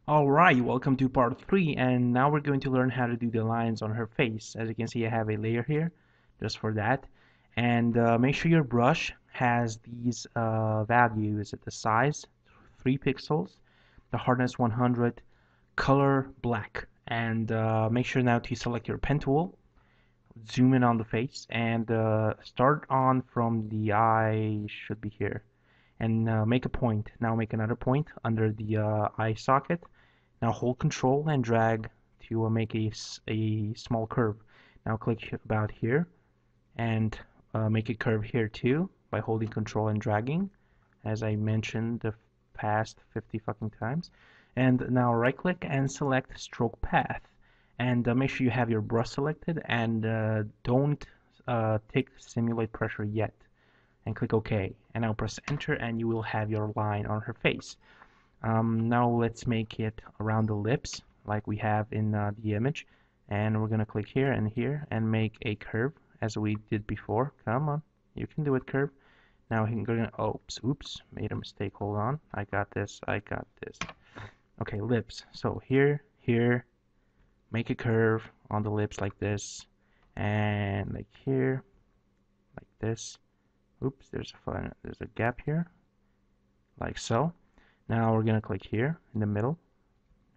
Alright, welcome to part 3, and now we're going to learn how to do the lines on her face. As you can see, I have a layer here just for that. And make sure your brush has these values at the size, 3 pixels, the hardness 100, color black. And make sure now to select your pen tool, zoom in on the face, and start on from the eye, should be here. And make a point. Now make another point under the eye socket. Now hold Control and drag to make a small curve. Now click about here and make a curve here too by holding Control and dragging, as I mentioned the past 50 fucking times. And now right click and select Stroke Path. And make sure you have your brush selected and don't tick Simulate Pressure yet. And click OK. And now press Enter and you will have your line on her face. Now let's make it around the lips like we have in the image, and we're gonna click here and make a curve as we did before. Come on, you can do it, curve. Now we're gonna, oops, made a mistake, hold on, I got this. Okay, lips, so here, make a curve on the lips like this, and like here, like this. Oops, there's a gap here, like so. Now we're gonna click here in the middle,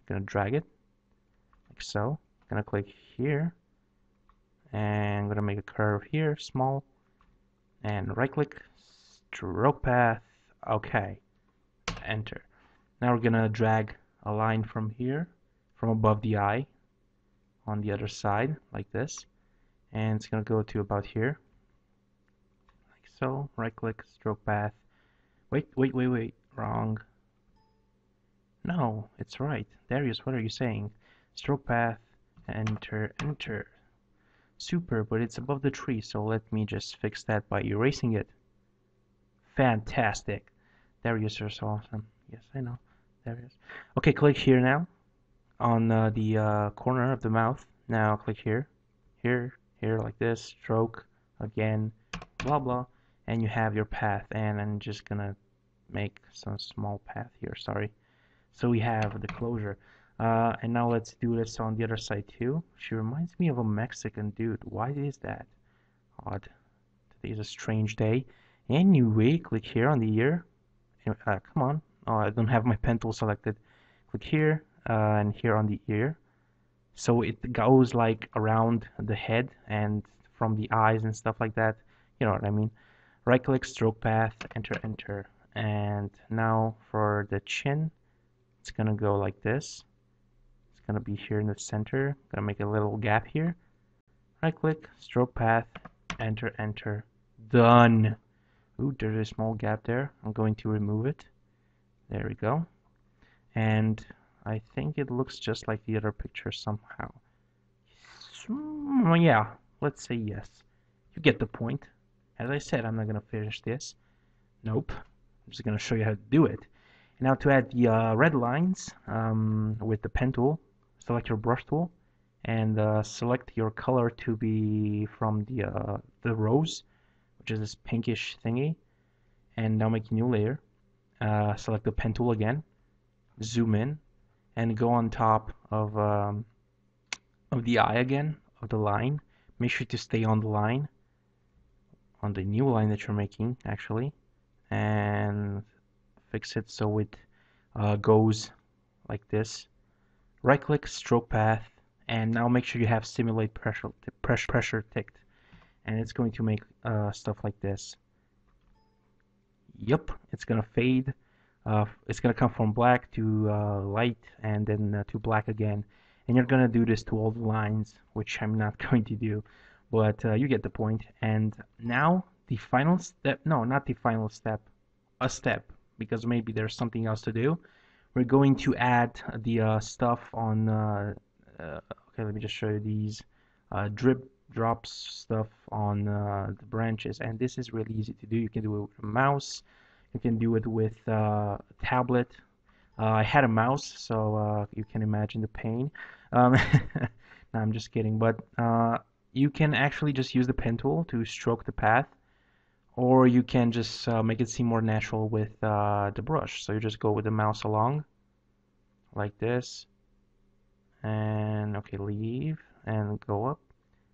gonna drag it like so, gonna click here and I'm gonna make a curve here, small, and right click, stroke path, okay, enter. Now we're gonna drag a line from here, from above the eye on the other side like this, and it's gonna go to about here like so. Right click, stroke path, wait, wrong. No, it's right. Darius, what are you saying? Stroke path, enter, enter. Super, but it's above the tree, so let me just fix that by erasing it. Fantastic. Darius, you're so awesome. Yes, I know. Darius. Okay, click here now on the corner of the mouth. Now click here, here, like this. Stroke, again, blah, blah. And you have your path, and I'm just gonna make some small path here, sorry. So we have the closure. And now let's do this on the other side too. She reminds me of a Mexican dude. Why is that? Odd. Today is a strange day. Anyway, click here on the ear. Come on. Oh, I don't have my pen tool selected. Click here and here on the ear. So it goes like around the head and from the eyes and stuff like that. You know what I mean. Right click, stroke path, enter, enter. And now for the chin, it's gonna go like this. It's gonna be here in the center. Gonna make a little gap here. Right click, stroke path, enter, enter. Done. Ooh, there's a small gap there. I'm going to remove it. There we go. And I think it looks just like the other picture somehow. Yeah, let's say yes. You get the point. As I said, I'm not gonna finish this. Nope. I'm just gonna show you how to do it. Now to add the red lines with the pen tool, select your brush tool and select your color to be from the rose, which is this pinkish thingy. And now make a new layer. Select the pen tool again, zoom in, and go on top of the eye again, of the line. Make sure to stay on the line, on the new line that you're making actually, and fix it so it goes like this. Right click, stroke path, and now make sure you have simulate pressure ticked, and it's going to make stuff like this. Yep, it's gonna fade. It's gonna come from black to light and then to black again, and you're gonna do this to all the lines, which I'm not going to do, but you get the point. And now the final step, no, not the final step, a step, because maybe there's something else to do. We're going to add the stuff on, okay, let me just show you these drops stuff on the branches, and this is really easy to do. You can do it with a mouse, you can do it with a tablet. I had a mouse, so you can imagine the pain. No, I'm just kidding, but you can actually just use the pen tool to stroke the path, or you can just make it seem more natural with the brush. So you just go with the mouse along, like this, and okay, leave and go up.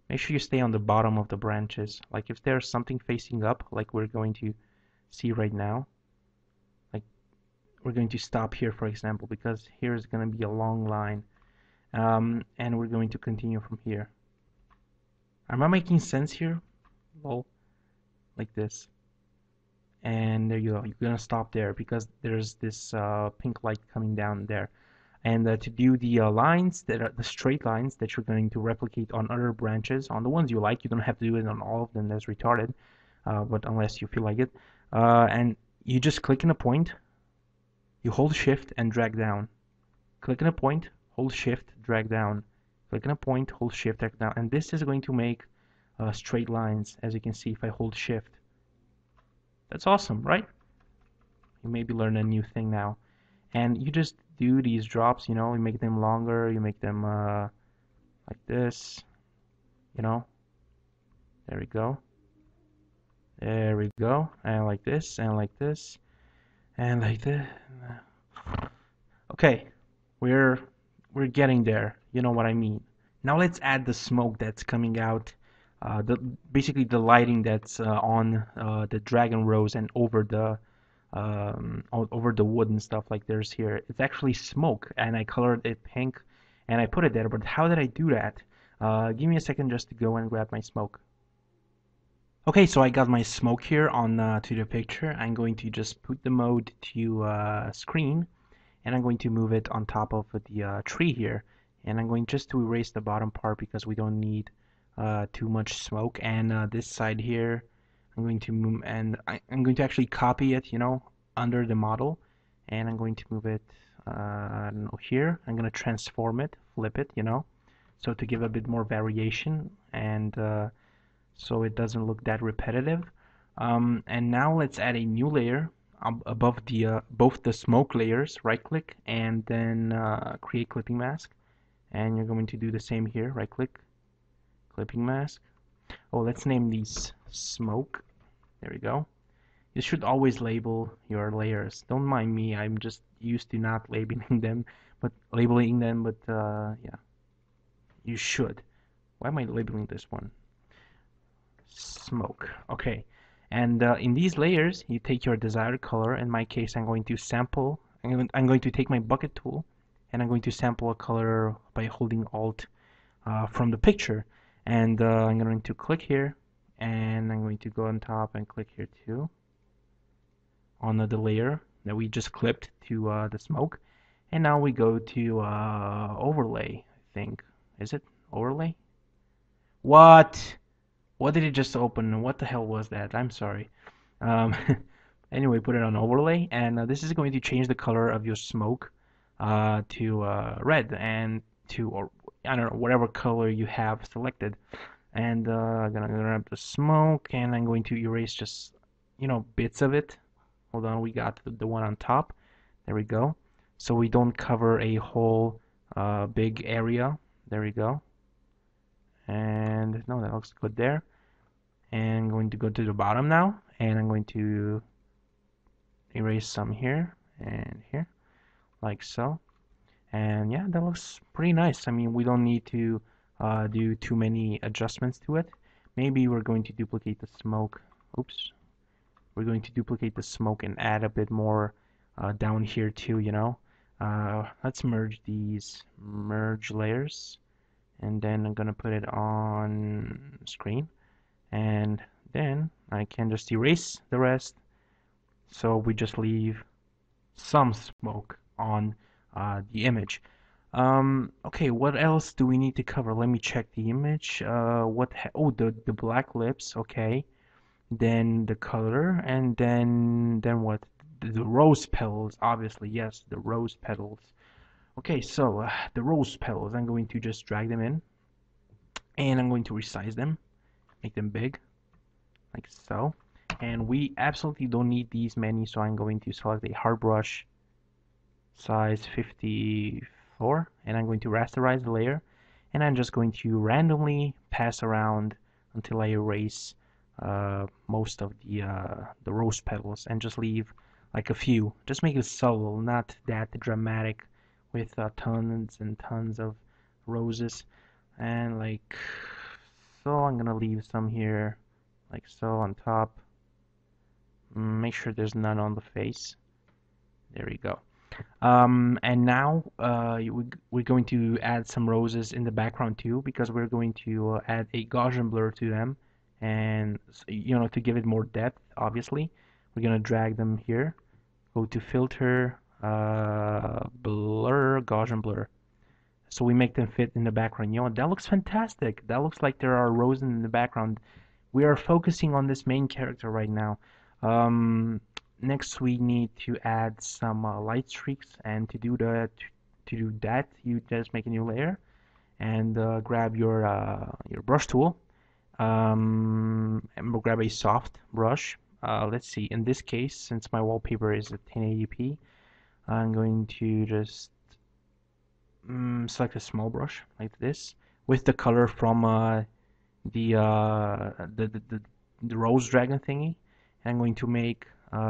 Make sure you stay on the bottom of the branches. Like if there's something facing up, like we're going to see right now, like we're going to stop here, for example, because here is going to be a long line, and we're going to continue from here. Am I making sense here? Well, like this. And there you go. You're gonna stop there because there's this pink light coming down there. And to do the lines that are the straight lines that you're going to replicate on other branches, on the ones you like, you don't have to do it on all of them. That's retarded, but unless you feel like it. And you just click in a point, you hold Shift and drag down. Click in a point, hold Shift, drag down. Click in a point, hold Shift, drag down. And this is going to make straight lines, as you can see if I hold Shift. That's awesome, right? You maybe learn a new thing now. And you just do these drops, you know, you make them longer, you make them like this, you know. There we go. There we go. And like this, and like this, and like this. Okay, we're getting there. You know what I mean. Now let's add the smoke that's coming out. Basically the lighting that's on the dragon rose and over the wood and stuff like there's here. It's actually smoke, and I colored it pink, and I put it there. But how did I do that? Give me a second just to go and grab my smoke. Okay, so I got my smoke here on to the picture. I'm going to just put the mode to screen, and I'm going to move it on top of the tree here. And I'm going just to erase the bottom part because we don't need too much smoke. And this side here, I'm going to move, and I'm going to actually copy it, you know, under the model, and I'm going to move it I don't know, here. I'm going to transform it, flip it, you know, so to give a bit more variation and so it doesn't look that repetitive. And now let's add a new layer above the both the smoke layers. Right click and then create clipping mask, and you're going to do the same here. Right click, clipping mask. Oh, let's name these smoke. There we go. You should always label your layers. Don't mind me, I'm just used to not labeling them, but yeah, you should. Why am I labeling this one? Smoke. Okay. And in these layers, you take your desired color. In my case, I'm going to sample. I'm going to take my bucket tool, and I'm going to sample a color by holding Alt from the picture. And I'm going to click here, and I'm going to go on top and click here too on the layer that we just clipped to the smoke. And now we go to overlay, I think. Is it overlay? What? What did it just open? What the hell was that? I'm sorry. Um, anyway, put it on overlay, and this is going to change the color of your smoke to red and to, or I don't know, whatever color you have selected. And I'm gonna grab the smoke, and I'm going to erase just, you know, bits of it. Hold on, we got the one on top. There we go. So we don't cover a whole big area. There we go. And no, that looks good there. And I'm going to go to the bottom now, and I'm going to erase some here and here, like so. And yeah, that looks pretty nice. I mean, we don't need to do too many adjustments to it. Maybe we're going to duplicate the smoke. Oops. We're going to duplicate the smoke and add a bit more down here too, you know. Let's merge these merge layers, and then I'm gonna put it on screen, and then I can just erase the rest, so we just leave some smoke on the image. Okay, what else do we need to cover? Let me check the image. Oh, the black lips. Okay, then the color, and then what? The rose petals, obviously. Yes, the rose petals. Okay, so the rose petals, I'm going to just drag them in, and I'm going to resize them, make them big, like so. And we absolutely don't need these many, so I'm going to select a hard brush, size 54, and I'm going to rasterize the layer, and I'm just going to randomly pass around until I erase most of the rose petals and just leave like a few. Just make it subtle, not that dramatic with tons and tons of roses, and like so. I'm gonna leave some here, like so, on top. Make sure there's none on the face. There we go. And now we're going to add some roses in the background too, because we're going to add a Gaussian blur to them, and you know, to give it more depth. Obviously, we're gonna drag them here. Go to filter, blur, Gaussian blur. So we make them fit in the background. You know, that looks fantastic. That looks like there are roses in the background. We are focusing on this main character right now. Um, Next, we need to add some light streaks, and to do that, you just make a new layer and grab your brush tool, and we'll grab a soft brush. Let's see. In this case, since my wallpaper is at 1080p, I'm going to just select a small brush like this with the color from the, uh, the, the, the the rose dragon thingy. And I'm going to make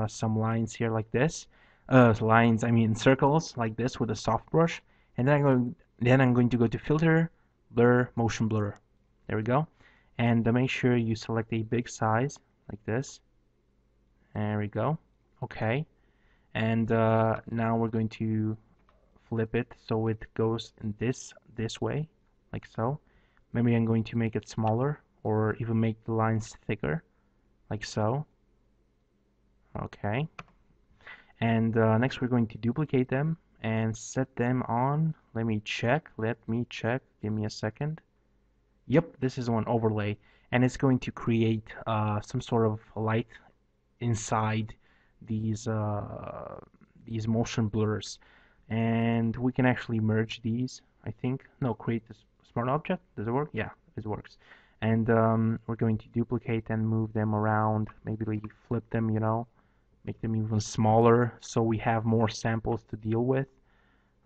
some lines here like this. Lines, I mean circles like this with a soft brush. And then I'm going to go to filter, blur, motion blur. There we go. And make sure you select a big size like this. There we go. Okay. And now we're going to flip it so it goes in this way, like so. Maybe I'm going to make it smaller, or even make the lines thicker, like so. Okay. And next we're going to duplicate them and set them on. Let me check. Give me a second. Yep, this is one overlay, and it's going to create some sort of light inside these motion blurs. And we can actually merge these, I think. No, create this smart object. Does it work? Yeah, it works. And we're going to duplicate and move them around. Maybe flip them, you know, make them even smaller so we have more samples to deal with,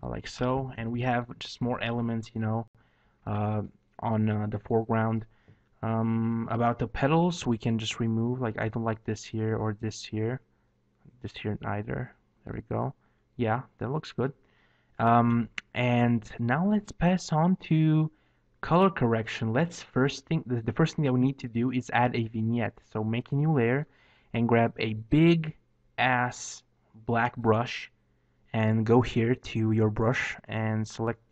like so. And we have just more elements, you know, on the foreground. About the petals, we can just remove, like I don't like this here or this here. This here neither. There we go. Yeah, that looks good. And now let's pass on to color correction. Let's the first thing that we need to do is add a vignette. So make a new layer and grab a big ass black brush and go here to your brush and select,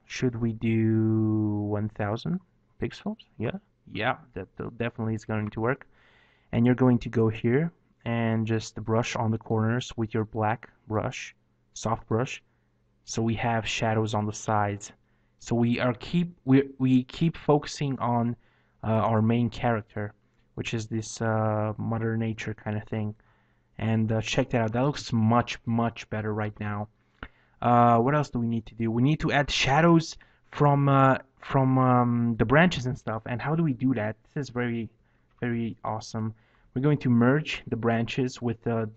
should we do 1000 pixels? Yeah, that definitely is going to work. And you're going to go here and just brush on the corners with your black brush, soft brush, so we have shadows on the sides. So we keep focusing on our main character, which is this Mother Nature kind of thing. And check that out. That looks much better right now. What else do we need to do? We need to add shadows from the branches and stuff. And how do we do that? This is very awesome. We're going to merge the branches with the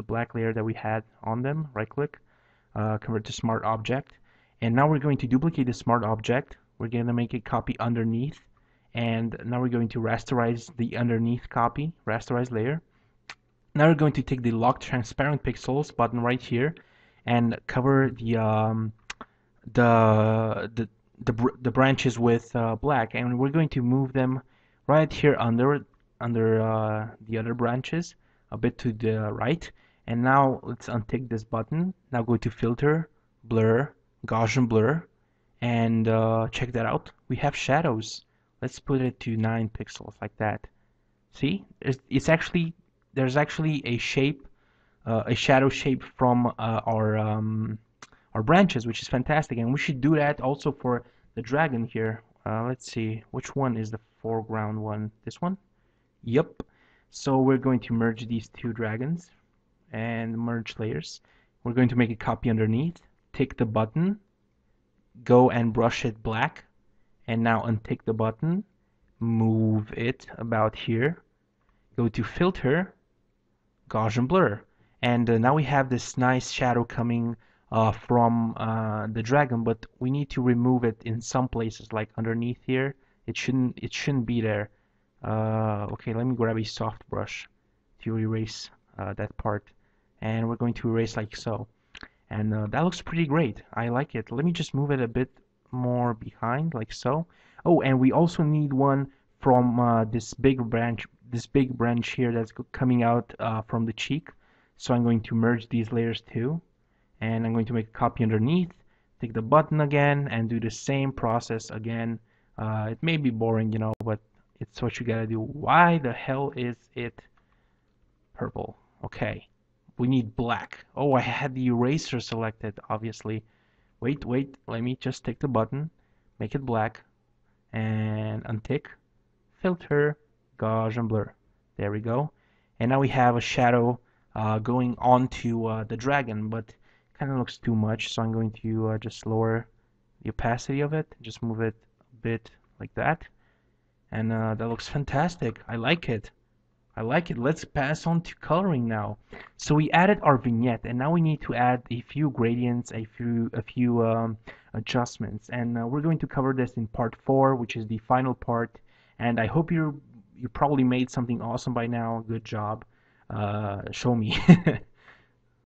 black layer that we had on them. Right click, convert to smart object, and now we're going to duplicate the smart object. We're going to make a copy underneath, and now we're going to rasterize the underneath copy, rasterize layer. Now we're going to take the lock transparent pixels button right here and cover the branches with black, and we're going to move them right here under the other branches a bit to the right. And now let's untick this button. Now go to filter, blur, Gaussian blur, and check that out. We have shadows. Let's put it to 9 pixels like that. See, there's actually a shape, a shadow shape from our branches, which is fantastic. And we should do that also for the dragon here. Let's see, which one is the foreground one? This one? Yep. So we're going to merge these two dragons and merge layers. We're going to make a copy underneath, tick the button, go and brush it black, and now untick the button, move it about here, go to filter, Gaussian blur, and now we have this nice shadow coming from the dragon, but we need to remove it in some places, like underneath here. It shouldn't be there. Okay, let me grab a soft brush to erase that part, and we're going to erase like so. And that looks pretty great. I like it. Let me just move it a bit more behind, like so. Oh, and we also need one from this big branch here that's coming out from the cheek. So I'm going to merge these layers too, and I'm going to make a copy underneath, take the button again, and do the same process again. It may be boring, but it's what you gotta do. Why the hell is it purple? Okay, we need black. Oh, I had the eraser selected, obviously. Wait, let me just take the button, make it black, and untick, filter, gauge, and blur. There we go. And now we have a shadow going onto the dragon, but kind of looks too much, so I'm going to just lower the opacity of it, just move it a bit like that, and that looks fantastic. I like it. I like it. Let's pass on to coloring now. So we added our vignette, and now we need to add a few gradients, a few adjustments, and we're going to cover this in part 4, which is the final part. And I hope you probably made something awesome by now. Good job. Show me.